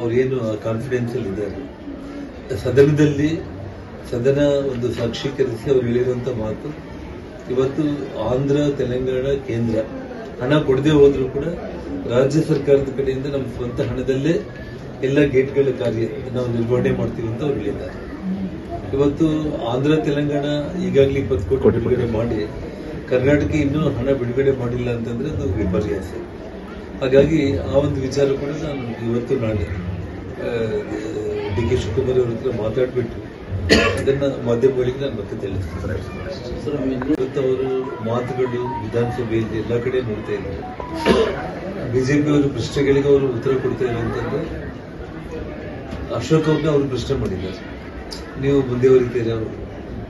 ಅವ್ರೇನು ಕಾನ್ಫಿಡೆನ್ಸಲ್ಲಿ ಇದ್ದಾರೆ. ಸದನದಲ್ಲಿ ಸದನ ಒಂದು ಸಾಕ್ಷೀಕರಿಸಿ ಅವ್ರು ಹೇಳಿರುವಂತ ಮಾತು, ಇವತ್ತು ಆಂಧ್ರ, ತೆಲಂಗಾಣ, ಕೇಂದ್ರ ಹಣ ಕೊಡದೆ ಹೋದ್ರೂ ಕೂಡ ರಾಜ್ಯ ಸರ್ಕಾರದ ಕಡೆಯಿಂದ ನಮ್ಮ ಸ್ವಂತ ಹಣದಲ್ಲೇ ಎಲ್ಲ ಗೇಟ್ಗಳ ಕಾರ್ಯ ನಾವು ನಿರ್ವಹಣೆ ಮಾಡ್ತೀವಿ ಅಂತ ಅವ್ರು ಹೇಳಿದ್ದಾರೆ. ಇವತ್ತು ಆಂಧ್ರ, ತೆಲಂಗಾಣ ಈಗಾಗಲೇ 20 ಕೋಟಿ ಬಿಡುಗಡೆ ಮಾಡಿ ಕರ್ನಾಟಕ ಇನ್ನೂ ಹಣ ಬಿಡುಗಡೆ ಮಾಡಿಲ್ಲ ಅಂತಂದ್ರೆ ಅದು ವಿಪರ್ಯಾಸ. ಹಾಗಾಗಿ ಆ ಒಂದು ವಿಚಾರ ಕೂಡ ನಾನು ಇವತ್ತು ನಾಳೆ ಡಿ.ಕೆ. ಶಿವಕುಮಾರ್ ಅವ್ರ ಹತ್ರ ಮಾತಾಡ್ಬಿಟ್ಟು ಅದನ್ನ ಮಾಧ್ಯಮಗಳಿಗೆ ನಾನು ಮತ್ತೆ ತಿಳಿಸ್ತೀನಿ. ಇವತ್ತು ಅವರು ಮಾತುಗಳು ವಿಧಾನಸಭೆಯಲ್ಲಿ ಎಲ್ಲ ಕಡೆ ನೋಡ್ತಾ ಇದ್ದಾರೆ. ಬಿಜೆಪಿ ಅವರು ಪ್ರಶ್ನೆಗಳಿಗೆ ಅವರು ಉತ್ತರ ಕೊಡ್ತಾ ಇರುವಂತಂದ್ರೆ ಅಶೋಕ್ ಅವ್ರನ್ನ ಅವರು ಪ್ರಶ್ನೆ ಮಾಡಿದ್ದಾರೆ, ನೀವು ಮುಂದುವರಿತೀರಾ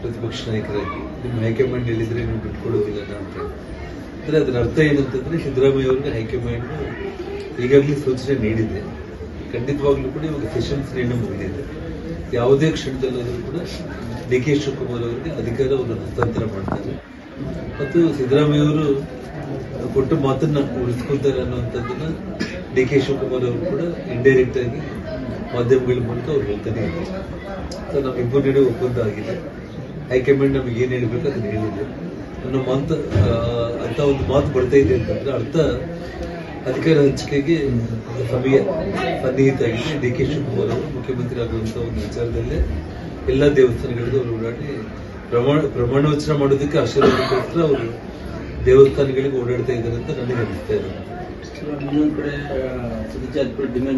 ಪ್ರತಿಪಕ್ಷ ನಾಯಕರಾಗಿ, ನಿಮ್ಮ ಹೈಕಮಾಂಡ್ ಹೇಳಿದ್ರೆ ನೀವು ಬಿಟ್ಕೊಡೋದಿಲ್ಲ ಅಂತ. ಅಂದ್ರೆ ಅದರ ಅರ್ಥ ಏನಂತಂದ್ರೆ ಸಿದ್ದರಾಮಯ್ಯ ಅವ್ರಿಗೆ ಹೈಕಮಾಂಡ್ ಈಗಾಗಲೇ ಸೂಚನೆ ನೀಡಿದೆ. ಖಂಡಿತವಾಗ್ಲೂ ಕೂಡ ಇವಾಗ ಸೆಷನ್ಸ್ ನೇಣು ಮುಗಿದಿದೆ. ಯಾವುದೇ ಕ್ಷಣದಲ್ಲಾದರೂ ಕೂಡ ಡಿ.ಕೆ. ಶಿವಕುಮಾರ್ ಅವರಿಗೆ ಅಧಿಕಾರವನ್ನು ಹಸ್ತಾಂತರ ಮಾಡ್ತಾರೆ ಮತ್ತು ಸಿದ್ದರಾಮಯ್ಯ ಅವರು ಕೊಟ್ಟ ಮಾತನ್ನ ಉಳಿಸ್ಕೊಳ್ತಾರೆ ಅನ್ನುವಂಥದ್ದನ್ನ ಡಿ.ಕೆ. ಶಿವಕುಮಾರ್ ಅವರು ಕೂಡ ಇಂಡೈರೆಕ್ಟ್ ಆಗಿ ಮಾಧ್ಯಮಗಳ ಮೂಲಕ ಅವ್ರು ಹೇಳ್ತಾನೆ ಇದ್ದಾರೆ. ಸೊ ನಮ್ಮಿಬ್ಬರು ನಡುವೆ ಒಪ್ಪಂದ ಆಗಿದೆ. ಹೈಕಮಾಂಡ್ ನಮಗೆ ಏನ್ ಹೇಳ್ಬೇಕು ಅದನ್ನ ಹೇಳಿದೆ ಅನ್ನೋ ಮಾತು, ಅಂತ ಒಂದು ಮಾತು ಬರ್ತಾ ಇದೆ ಅಂತಂದ್ರೆ ಅರ್ಥ ಅಧಿಕಾರ ಹಂಚಿಕೆಗೆ ಸಮಯ ಸನ್ನಿಹಿತ ಆಗಿದೆ. ಡಿ.ಕೆ. ಶಿವಕುಮಾರ್ ಅವರು ಮುಖ್ಯಮಂತ್ರಿ ಆಗುವಂತ ಒಂದು ವಿಚಾರದಲ್ಲೇ ಎಲ್ಲ ದೇವಸ್ಥಾನಗಳಿಗೂ ಅವರು ಓಡಾಡಿ ಪ್ರಮಾಣ ವಚನ ಮಾಡೋದಕ್ಕೆ ಆಶೀರ್ವಾದಕ್ಕೋಸ್ಕರ ಅವರು ದೇವಸ್ಥಾನಗಳಿಗೆ ಓಡಾಡ್ತಾ ಇದ್ದಾರೆ ಅಂತ ನನಗೆ ಅನಿಸ್ತಾ ಇದೆ. ಇನ್ನೊಂದು ಕಡೆ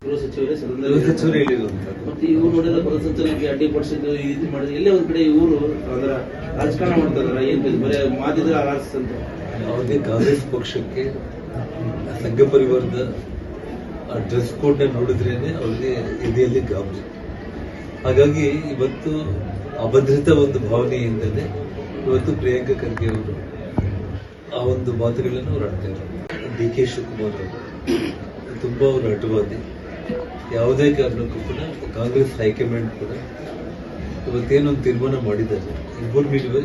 ಗೃಹ ಸಚಿವರು ಹೇಳಿರುವಂತದ್ದು ಮತ್ತೆ ಇವರು ನೋಡಿದ್ರೆ ಪದಸಂಚಲನಕ್ಕೆ ಅಡ್ಡಿಪಡಿಸಿದ್ದು ಈ ರೀತಿ ಮಾಡಿದ್ರೆ ಎಲ್ಲೇ ಒಂದ್ ಕಡೆ ಇವರು ಅದರ ರಾಜಕಾರಣ ಮಾಡ್ತಾ ಇದಾರೆ. ಏನ್ ಬರೀ ಮಾತಿದ್ರೆ ಆರಿಸ್ತಂತ ಅವ್ರಿಗೆ ಕಾಂಗ್ರೆಸ್ ಪಕ್ಷಕ್ಕೆ ಸಂಘ ಪರಿವಾರದ ಡ್ರೆಸ್ ಕೋಡ್ ನೋಡಿದ್ರೇನೆ ಅವ್ರಿಗೆ ಎದೆಯಲ್ಲಿ ಗಾಬರಿ. ಹಾಗಾಗಿ ಇವತ್ತು ಅಭದ್ರತಾ ಒಂದು ಭಾವನೆಯಿಂದಲೇ ಇವತ್ತು ಪ್ರಿಯಾಂಕಾ ಖರ್ಗೆ ಅವರು ಆ ಒಂದು ಮಾತುಗಳನ್ನು ಅವ್ರು ಆಡ್ತಾ ಇದ್ದಾರೆ. ಡಿ.ಕೆ. ಶಿವಕುಮಾರ್ ಅವರು ತುಂಬಾ ಅವರು ಅಡ್ಡವಾದಿ. ಯಾವುದೇ ಕಾರಣಕ್ಕೂ ಕೂಡ ಕಾಂಗ್ರೆಸ್ ಹೈಕಮಾಂಡ್ ಕೂಡ ಇವತ್ತೇನೊಂದು ತೀರ್ಮಾನ ಮಾಡಿದ್ದಾರೆ, ಇಬ್ಬರು ನಡುವೆ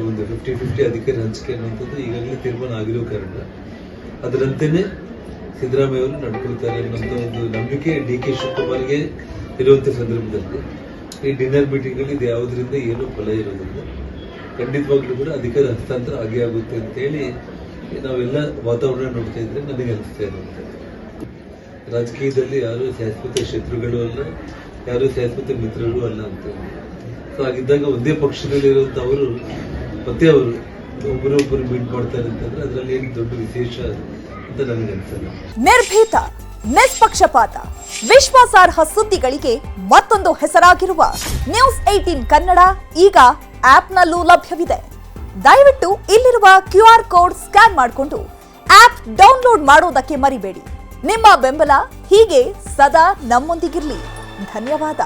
ಒಂದು 50-50 ಅಧಿಕಾರ ಹಂಚಿಕೆ ಅನ್ನುವಂಥದ್ದು ಈಗಾಗಲೇ ತೀರ್ಮಾನ ಆಗಿರೋ ಕಾರಣ ಅದರಂತೆಯೇ ಸಿದ್ದರಾಮಯ್ಯ ಅವರು ನಡ್ಕೊಳ್ತಾರೆ ಅನ್ನುವಂಥ ಒಂದು ನಂಬಿಕೆ ಡಿ.ಕೆ. ಶಿವಕುಮಾರ್ಗೆ ಇರುವಂತ ಸಂದರ್ಭದಲ್ಲಿ ಈ ಡಿನ್ನರ್ ಮೀಟಿಂಗ್ ಇದು ಯಾವುದರಿಂದ ಏನೂ ಫಲ ಇರೋದಿಲ್ಲ. ಖಂಡಿತವಾಗ್ಲೂ ಕೂಡ ಅಧಿಕಾರ ಹಸ್ತಾಂತರ ಆಗೇ ಆಗುತ್ತೆ ಅಂತ ಹೇಳಿ ನಾವೆಲ್ಲ ವಾತಾವರಣ ನೋಡ್ತಾ ಇದ್ರೆ ನನಗೆ ಅನಿಸ್ತಾ ಇರುತ್ತೆ. ರಾಜಕೀಯದಲ್ಲಿ ಯಾರು ಶಾಶ್ವತ ಶತ್ರುಗಳು ಅಲ್ಲ, ಯಾರು ಶಾಶ್ವತ ಮಿತ್ರರು ಅಲ್ಲ ಅಂತ. ಸೊ ಹಾಗಿದ್ದಾಗ ಒಂದೇ ಪಕ್ಷದಲ್ಲಿರುವಂತ ಅವರು ಮತ್ತೆ ಅವರು ಒಬ್ಬರೊಬ್ಬರು ಮೀಟ್ ಮಾಡ್ತಾರೆ ಅಂತಂದ್ರೆ ಅದರಲ್ಲಿ ಏನು ದೊಡ್ಡ ವಿಶೇಷ ಅಂತ ನನಗೆ ಅನ್ಸಲ್ಲ. ನಿರ್ಭೀತ, ನಿಷ್ಪಕ್ಷಪಾತ, ವಿಶ್ವಾಸಾರ್ಹ ಸುದ್ದಿಗಳಿಗೆ ಮತ್ತೊಂದು ಹೆಸರಾಗಿರುವ ನ್ಯೂಸ್ 18 ಕನ್ನಡ ಈಗ ಆಪ್ನಲ್ಲೂ ಲಭ್ಯವಿದೆ. ದಯವಿಟ್ಟು ಇಲ್ಲಿರುವ QR ಕೋಡ್ ಸ್ಕ್ಯಾನ್ ಮಾಡಿಕೊಂಡು ಆಪ್ ಡೌನ್ಲೋಡ್ ಮಾಡೋದಕ್ಕೆ ಮರಿಬೇಡಿ. ನಿಮ್ಮ ಬೆಂಬಲ ಹೀಗೆ ಸದಾ ನಮ್ಮೊಂದಿಗಿರಲಿ. ಧನ್ಯವಾದ.